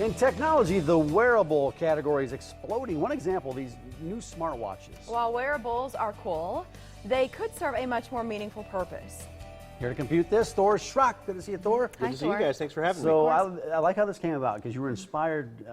In technology, the wearable category is exploding. One example, these new smartwatches. While wearables are cool, they could serve a much more meanuful purpose. Here to compute this, Thor Schrock. Good to see you, Thor. Good to see you guys. Thanks for having me. So I like how this came about because you were inspired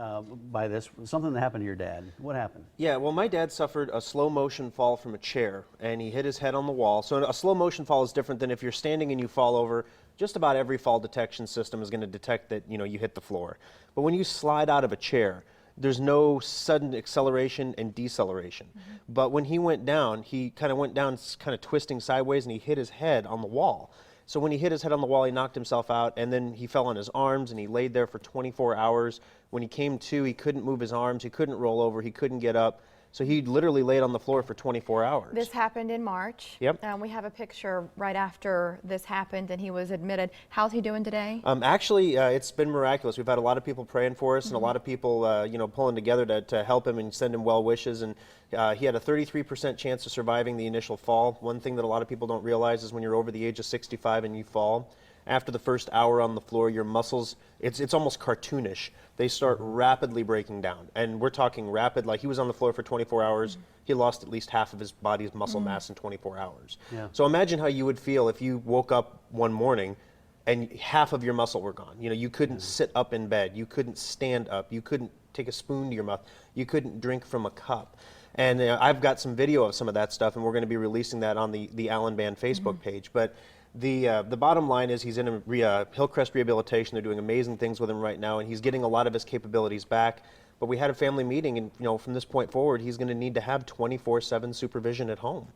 by this, something that happened to your dad. What happened? Yeah, well, my dad suffered a slow motion fall from a chair, and he hit his head on the wall. So a slow motion fall is different than if you're standing and you fall over. Just about every fall detection system is going to detect that you hit the floor. But when you slide out of a chair, there's no sudden acceleration and deceleration. But when he went down, he kind of went down kind of twisting sideways, and he hit his head on the wall. So when he hit his head on the wall, he knocked himself out, and then he fell on his arms, and he laid there for 24 hours. When he came to, he couldn't move his arms, he couldn't roll over, he couldn't get up. So he literally laid on the floor for 24 hours. This happened in March. Yep. We have a picture right after this happened, and he was admitted. How's he doing today? Actually, it's been miraculous. We've had a lot of people praying for us, and a lot of people, pulling together to help him and send him well wishes. And he had a 33% chance of surviving the initial fall. One thing that a lot of people don't realize is when you're over the age of 65 and you fall, after the first hour on the floor, your muscles, it's almost cartoonish. They start rapidly breaking down. And we're talking rapid, like he was on the floor for 24 hours. He lost at least half of his body's muscle mass in 24 hours. Yeah. So imagine how you would feel if you woke up one morning and half of your muscle were gone. You couldn't sit up in bed. You couldn't stand up. You couldn't take a spoon to your mouth. You couldn't drink from a cup. And I've got some video of some of that stuff, and we're going to be releasing that on the Allen Band Facebook page. But the bottom line is he's in Hillcrest Rehabilitation. They're doing amazing things with him right now, and he's getting a lot of his capabilities back. But we had a family meeting, and from this point forward, he's going to need to have 24/7 supervision at home,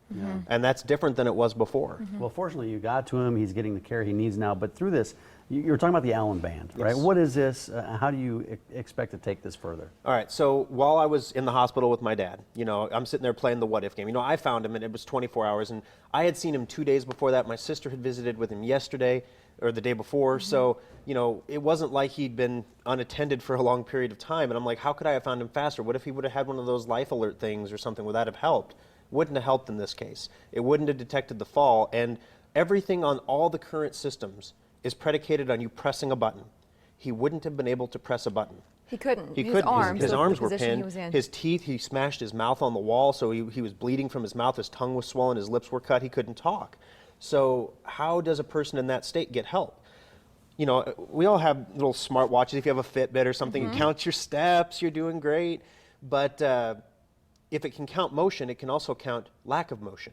and that's different than it was before. Well, fortunately, you got to him. He's getting the care he needs now. But through this, you're talking about the Allen Band, right? Yes. What is this? How do you expect to take this further? All right. So while I was in the hospital with my dad, I'm sitting there playing the what if game. I found him, and it was 24 hours, and I had seen him 2 days before that. My sister had visited with him yesterday or the day before. So, it wasn't like he'd been unattended for a long period of time. And I'm like, how could I have found him faster? What if he would have had one of those life alert things or something? Would that have helped? Wouldn't have helped in this case. It wouldn't have detected the fall. And everything on all the current systems is predicated on you pressing a button. He wouldn't have been able to press a button. He couldn't. He couldn't. His arms were pinned. His teeth, he smashed his mouth on the wall, so he was bleeding from his mouth. His tongue was swollen. His lips were cut. He couldn't talk. So how does a person in that state get help? We all have little smart watches. If you have a Fitbit or something, you count your steps, you're doing great. But if it can count motion, it can also count lack of motion.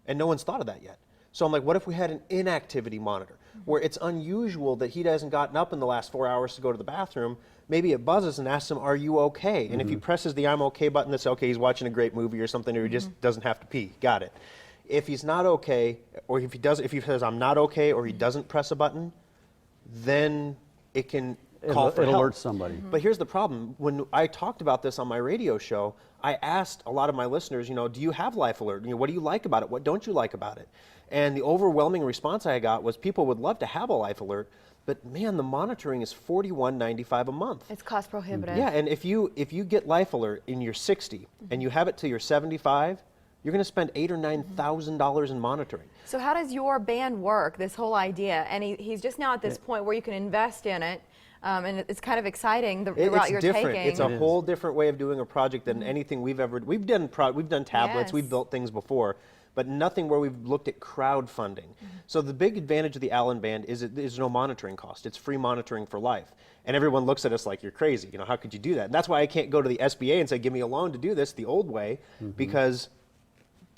And no one's thought of that yet. So I'm like, what if we had an inactivity monitor where it's unusual that he hasn't gotten up in the last 4 hours to go to the bathroom? Maybe it buzzes and asks him, are you okay? And if he presses the I'm okay button, that's okay, he's watching a great movie or something, or he just doesn't have to pee. Got it. If he's not okay, or if he says I'm not okay, or he doesn't press a button, then it can call for help. It'll alert somebody. But here's the problem. When I talked about this on my radio show, I asked a lot of my listeners, do you have Life Alert? What do you like about it? What don't you like about it? And the overwhelming response I got was people would love to have a Life Alert, but man, the monitoring is $41.95 a month. It's cost prohibitive. Yeah, and if you get Life Alert and you're 60 and you have it till you're 75, you're going to spend $8,000 or $9,000 in monitoring. So how does your band work, this whole idea? And he's just now at this point where you can invest in it, and it's kind of exciting, the route you're taking. It's a whole different way of doing a project than anything we've done tablets, we've built things before, but nothing where we've looked at crowdfunding. So the big advantage of the Allen Band is there's no monitoring cost. It's free monitoring for life. And everyone looks at us like, you're crazy. How could you do that? And that's why I can't go to the SBA and say, give me a loan to do this the old way, because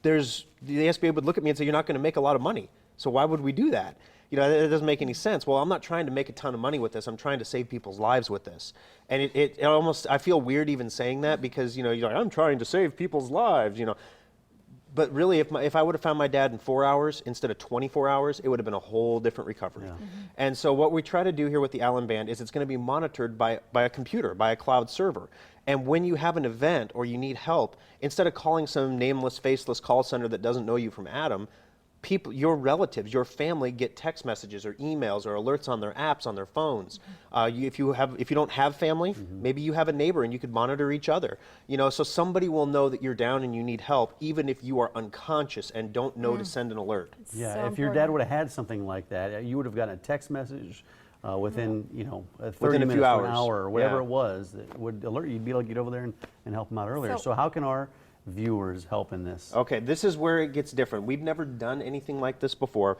the SBA would look at me and say, you're not going to make a lot of money. So why would we do that? It doesn't make any sense. Well, I'm not trying to make a ton of money with this. I'm trying to save people's lives with this. And it almost, I feel weird even saying that because, you're like, I'm trying to save people's lives, But really, if I would have found my dad in 4 hours instead of 24 hours, it would have been a whole different recovery. Yeah. And so what we try to do here with the Allen Band is it's going to be monitored by a computer, by a cloud server. And when you have an event or you need help, instead of calling some nameless, faceless call center that doesn't know you from Adam, people, your relatives, your family get text messages or emails or alerts on their apps, on their phones. If you don't have family, maybe you have a neighbor and you could monitor each other. So somebody will know that you're down and you need help, even if you are unconscious and don't know to send an alert. Yeah, if your dad would have had something like that, you would have gotten a text message within, you know, 30 Within a few minutes to an hours. hour or whatever Yeah. it was that would alert you. You'd be able to get over there and help them out earlier. So- So how can our viewers help in this? Okay, this is where it gets different. We've never done anything like this before.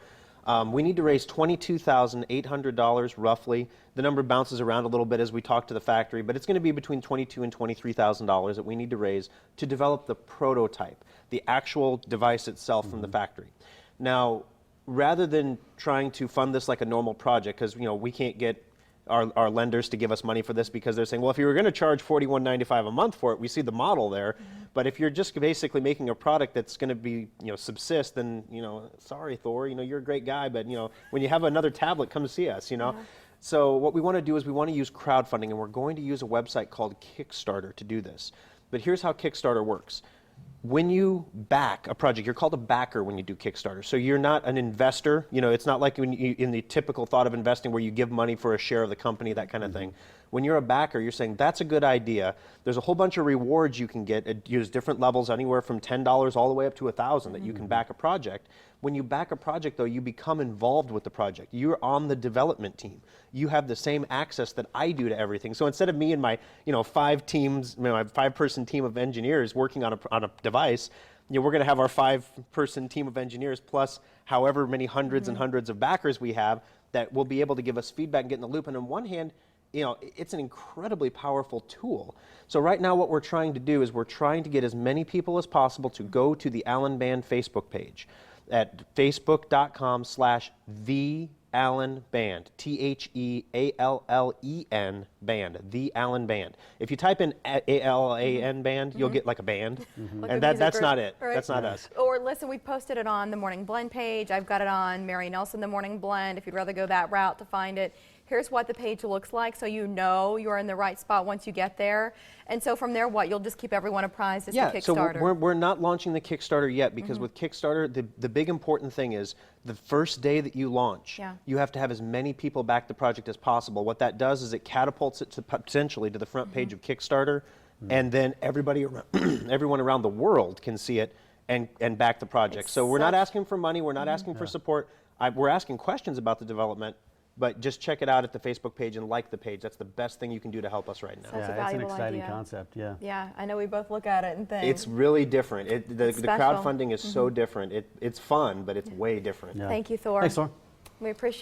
We need to raise $22,800 roughly. The number bounces around a little bit as we talk to the factory, but it's going to be between $22,000 and $23,000 that we need to raise to develop the prototype, the actual device itself from the factory. Now, rather than trying to fund this like a normal project, because you know we can't get our lenders to give us money for this because they're saying, well, if you were going to charge $41.95 a month for it, we see the model there. But if you're just basically making a product that's going to be, you know, subsist, then, you know, sorry, Thor, you know, you're a great guy, but, you know, when you have another tablet, come see us, you know. So what we want to do is we want to use crowdfunding, and we're going to use a website called Kickstarter to do this. But here's how Kickstarter works. When you back a project, you're called a backer when you do Kickstarter. So you're not an investor. You know, it's not like when you, in the typical thought of investing where you give money for a share of the company, that kind of thing. When you're a backer, you're saying, that's a good idea. There's a whole bunch of rewards you can get. Use different levels, anywhere from $10 all the way up to $1,000 that you can back a project. When you back a project, though, you become involved with the project. You're on the development team. You have the same access that I do to everything. So instead of me and my, you know, 5 teams, you know, my 5-person team of engineers working on a device, you know, we're going to have our 5-person team of engineers plus however many hundreds and hundreds of backers we have that will be able to give us feedback and get in the loop. And on one hand, you know, it's an incredibly powerful tool. So right now what we're trying to do is we're trying to get as many people as possible to go to the Allen Band Facebook page at facebook.com/theallenband, THEALLEN band, the Allen Band. If you type in ALAN band, you'll get like a band, Like and a music that's group, not it. right? That's not us. Or listen, we posted it on the Morning Blend page. I've got it on Mary Nelson, the Morning Blend, if you'd rather go that route to find it. Here's what the page looks like, so you know you're in the right spot once you get there. And so from there, what? You'll just keep everyone apprised as to Yeah, so Kickstarter. we're not launching the Kickstarter yet because with Kickstarter, the big important thing is the first day that you launch, Yeah. you have to have as many people back the project as possible. What that does is it catapults it to potentially to the front page of Kickstarter, and then everybody around, everyone around the world can see it and back the project. It's So we're not such- asking for money, we're not asking for support. We're asking questions about the development. But just check it out at the Facebook page and like the page. That's the best thing you can do to help us right now. That's a Yeah, it's an valuable exciting idea. concept, yeah. Yeah, I know we both look at it and think. It's really different. The special. crowdfunding is so different. It's fun, but it's way different. Yeah. Thank you, Thor. Thanks, Thor. We appreciate